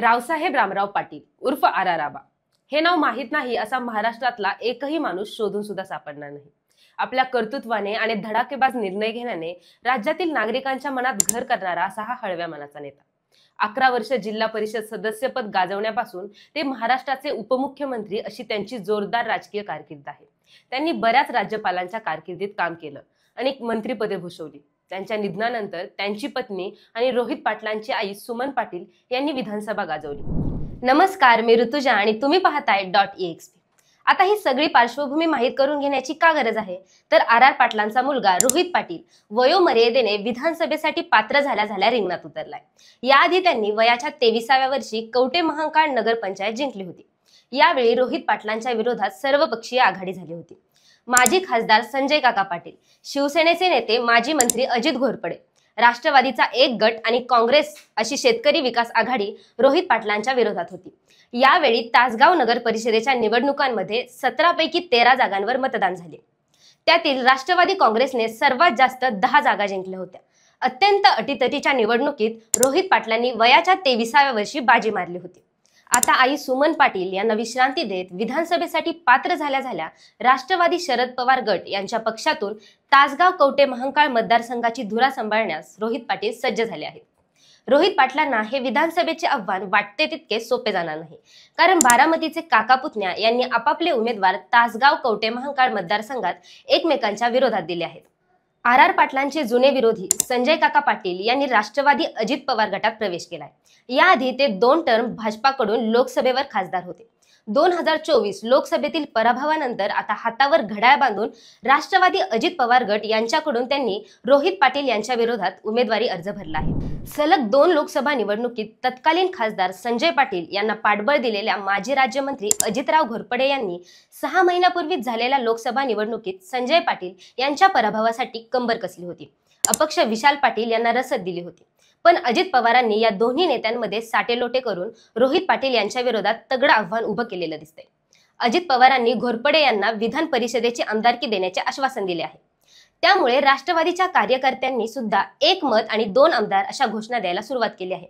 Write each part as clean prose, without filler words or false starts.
रावसाहेब रामराव पाटील उर्फ आराराबा हे नाव माहित नाही असा महाराष्ट्रातला एकही माणूस शोधून सुद्धा सापडणार नाही। आपल्या कर्तृत्वाने आणि धडाकेबाज निर्णय घेण्याने राज्यातील नागरिकांच्या मनात घर करणारा असा हा हळव्या मनाचा नेता। 11 वर्ष जिल्हा परिषद सदस्यपद गाजवण्यापासून ते महाराष्ट्राचे उपमुख्यमंत्री अशी त्यांची जोरदार राजकीय कारकीर्द आहे। त्यांनी बऱ्याच राज्यपालांच्या कारकिर्दीत काम केलं, अनेक मंत्रिपदे भूषवली। त्यांच्या निधनानंतर त्यांची पत्नी आणि रोहित पाटलांची आई सुमन पाटील यांनी विधानसभा गाजवली। नमस्कार, मी ऋतुजा आणि तुम्ही पाहताय .exp। आता ही सगळी पार्श्वभूमी माहीत करून घेण्याची का गरज आहे, तर आर पाटलांचा मुलगा रोहित पाटील वयोमर्यादेने विधानसभेसाठी पात्र झाल्या रिंगणात उतरलाय। याआधी त्यांनी वयाच्या 23व्या वर्षी कवठे महांकाळ नगरपंचायत जिंकली होती। यावेळी रोहित पाटलांच्या विरोधात सर्वपक्षीय आघाडी झाली होती। माजी खासदार संजय काका पाटील, शिवसेनेचे नेते माजी मंत्री अजित घोरपडे, राष्ट्रवादीचा एक गट आणि काँग्रेस अशी शेतकरी विकास आघाडी रोहित पाटलांच्या विरोधात होती। यावेळी तासगाव नगर परिषदेच्या निवडणुकांमध्ये 17 पैकी 13 जागांवर मतदान झाले। त्यातील राष्ट्रवादी काँग्रेसने सर्वात जास्त 10 जागा जिंकल्या होत्या। अत्यंत अटीतटीच्या निवडणुकीत रोहित पाटलांनी वयाच्या 23व्या वर्षी बाजी मारली होती। आता आई सुमन पाटील यांना विश्रांती देत विधानसभेसाठी पात्र झाल्या राष्ट्रवादी शरद पवार गट यांच्या पक्षातून तासगाव कवठे महांकाळ मतदारसंघाची धुरा सांभाळण्यास रोहित पाटील सज्ज झाले आहेत। रोहित पाटलांना हे विधानसभेचे आव्हान वाटते तितके सोपे जाणार नाही, कारण बारामतीचे काका पुतण्या यांनी आपापले उमेदवार तासगाव कवठे महांकाळ मतदारसंघात एकमेकांच्या विरोधात दिले आहेत। आर पाटलांचे जुने विरोधी संजय काका पाटील यांनी राष्ट्रवादी अजित पवार गटात प्रवेश केलाय। याआधी ते 2 टर्म भाजपाकडून लोकसभेवर खासदार होते। 2024 लोकसभेतील पराभवानंतर आता हातावर घड्याळ बांधून राष्ट्रवादी अजित पवार गट यांच्याकडून त्यांनी रोहित पाटील यांच्या विरोधात उमेदवारी अर्ज भरला आहे। सलग 2 लोकसभा निवडणुकीत तत्कालीन खासदार संजय पाटील यांना पाठबळ दिलेल्या माजी राज्यमंत्री अजितराव घोरपडे यांनी 6 महिन्यापूर्वीच झालेल्या लोकसभा निवडणुकीत संजय पाटील यांच्या पराभवासाठी कंबर कसली होती। अपक्ष विशाल पाटील यांना रसद दिली होती, पण अजित पवारांनी या दोन्ही नेत्यांमध्ये साटेलोटे करून रोहित पाटील यांच्या विरोधात तगडं आव्हान उभं केलेलं दिसतंय। अजित पवारांनी घोरपडे यांना विधान परिषदेची आमदारकी देण्याचे आश्वासन दिले आहे। त्यामुळे राष्ट्रवादीच्या कार्यकर्त्यांनी सुद्धा 1 मत आणि 2 आमदार अशा घोषणा द्यायला सुरुवात केली आहे।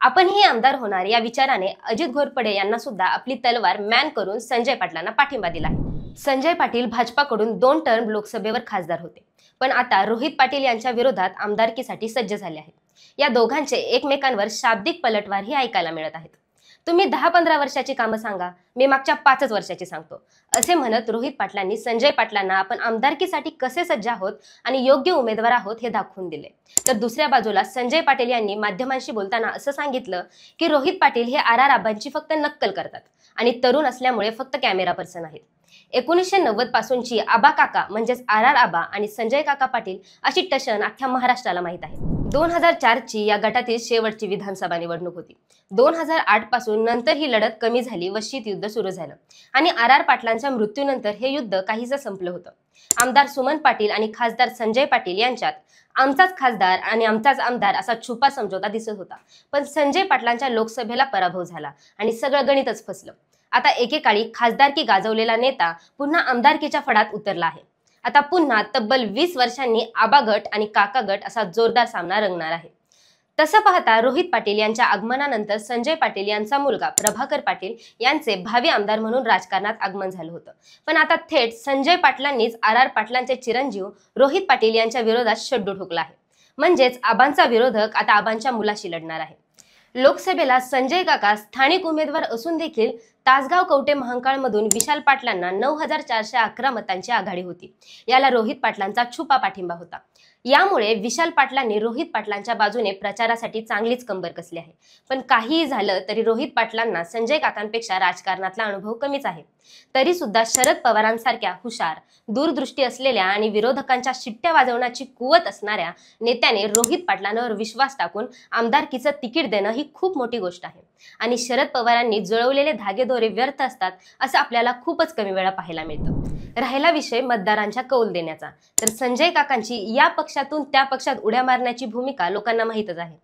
आपणही आमदार होणार या विचाराने अजित घोरपडे यांना सुद्धा आपली तलवार मॅन करून संजय पाटलांना पाठिंबा दिला आहे। संजय पाटील भाजपाकडून 2 टर्म लोकसभेवर खासदार होते, पण आता रोहित पाटील यांच्या विरोधात आमदारकीसाठी सज्ज झाले आहेत। या दोघांचे एकमेकांवर शाब्दिक पलटवारही ऐकायला मिळत आहेत। तुम्ही 10-15 वर्षाची कामं सांगा, मी मागच्या 5 वर्षाची सांगतो, असे म्हणत रोहित पाटलांनी संजय पाटलांना आपण आमदारकीसाठी कसे सज्ज आहोत आणि योग्य उमेदवार आहोत हे दाखवून दिले। तर दुसऱ्या बाजूला संजय पाटील यांनी माध्यमांशी बोलताना असं सांगितलं की रोहित पाटील हे आबांची फक्त नक्कल करतात आणि तरुण असल्यामुळे फक्त कॅमेरा पर्सन आहेत। 1990 पासूनची आबा काका म्हणजेच आबा आणि संजय काका पाटील अशी टशन अख्ख्या महाराष्ट्राला माहित आहे। 2004 ची या गटातील शेवटची विधानसभा निवडणूक होती। 2008 पासून नंतर ही लढत कमी झाली व शीतयुद्ध सुरू झालं आणि आर पाटलांच्या मृत्यूनंतर हे युद्ध काहीसं संपलं होतं। आमदार सुमन पाटील आणि खासदार संजय पाटील यांच्यात आमचाच खासदार आणि आमचाच आमदार असा छुपा समझोता दिसत होता, पण संजय पाटलांच्या लोकसभेला पराभव झाला आणि सगळं गणितच फसलं। आता एकेकाळी खासदारकी गाजवलेला नेता पुन्हा आमदारकीच्या फडात उतरला आहे। आता पुन्हा तब्बल 20 वर्षांनी आबा गट आणि काका गट असा जोरदार सामना रंगणार आहे। तसं पाहता रोहित पाटील यांच्या आगमनानंतर संजय पाटील यांचा मुलगा प्रभाकर पाटील यांचे भावी आमदार म्हणून राजकारणात आगमन झालं होतं, पण आता थेट संजय पाटलांनीच आर पाटलांचे चिरंजीव रोहित पाटील यांच्या विरोधात शड्डू ठोकला आहे। म्हणजेच आबांचा विरोधक आता आबांच्या मुलाशी लढणार आहे। लोकसभेला संजय काका स्थानिक उमेदवार असून देखील तासगाव कवठे महांकाळ मधून विशाल पाटलांना 9411 मतांची आघाडी होती। याला रोहित पाटलांचा छुपा पाठिंबा होता। यामुळे विशाल पाटलांनी रोहित पाटलांच्या बाजूने प्रचारासाठी चांगलीच कंबर कसली आहे। पण काहीही झालं तरी रोहित पाटलांना संजय काकांपेक्षा राजकारणातला अनुभव कमीच आहे। तरी सुद्धा शरद पवारांसारख्या हुशार, दूरदृष्टी असलेल्या आणि विरोधकांच्या शिट्ट्या वाजवण्याची कुवत असणाऱ्या नेत्याने रोहित पाटलांवर विश्वास टाकून आमदारकीचं तिकीट देणं ही खूप मोठी गोष्ट आहे आणि शरद पवारांनी जुळवलेले धागेदोरे व्यर्थ असतात असं आपल्याला खूपच कमी वेळा पाहायला मिळतं। राहिला विषय मतदारांच्या कौल देण्याचा, तर संजय काकांची या पक्षातून त्या पक्षात उड्या मारण्याची भूमिका लोकांना माहीतच आहे।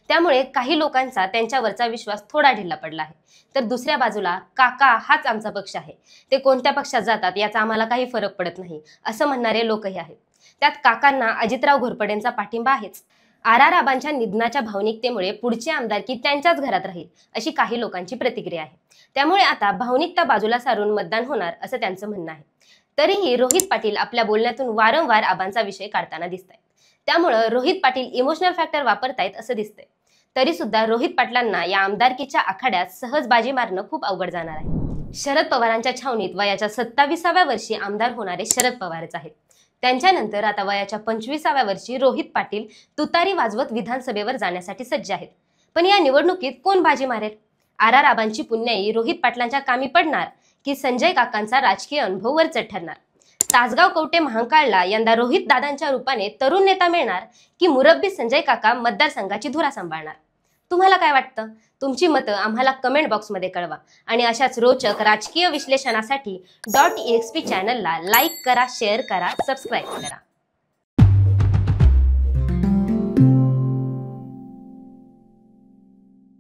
त्यामुळे काही लोकांचा त्यांच्यावरचा विश्वास थोडा ढिला पडला आहे। तर दुसऱ्या बाजूला काका हाच आमचा पक्ष आहे, ते कोणत्या पक्षात जातात याचा आम्हाला काही फरक पडत नाही असं म्हणणारे लोकही आहेत। त्यात काकांना अजितराव घोरपडेंचा पाठिंबा आहेच। आबांच्या निधनाच्या भावनिकतेमुळे पुढची आमदारकी त्यांच्याच घरात राहील अशी काही लोकांची प्रतिक्रिया आहे. त्यामुळे आता भावनिकता बाजूला सारून मतदान होणार असं त्यांचं म्हणणं आहे. तरीही रोहित पाटील आपल्या बोलण्यातून वारंवार आबांचा विषय काढताना दिसत आहेत. त्यामुळे रोहित पाटील इमोशनल फॅक्टर वापरतायत असं दिसतंय. तरी सुद्धा रोहित पाटलांना या आमदारकीच्या आखाड्यात सहज बाजी मारणं खूप अवघड जाणार आहे. शरद पवारांच्या छावणीत वयाच्या 27व्या वर्षी आमदार होणारे शरद पवारच आहेत. त्यांच्यानंतर आता वयाच्या 25व्या वर्षी रोहित पाटील तुतारी वाजवत विधानसभेवर जाण्यासाठी सज्ज आहेत. पण या निवडणुकीत कोण बाजी मारेल? आबांची पुण्याई रोहित पाटलांच्या कामी पडणार की संजय काकांचा राजकीय अनुभव वरचढ ठरणार? तासगाव कवठे महांकाळला यंदा रोहित दादांच्या रूपाने तरुण नेता मिळणार की मुरब्बी संजय काका मतदारसंघाची धुरा सांभाळणार? तुम्हाला काय वाटतं? तुमची मतं आम्हाला कमेंट बॉक्समध्ये कळवा आणि अशाच रोचक राजकीय विश्लेषणासाठी .exp चॅनलला लाईक करा, शेअर करा, सबस्क्राईब करा.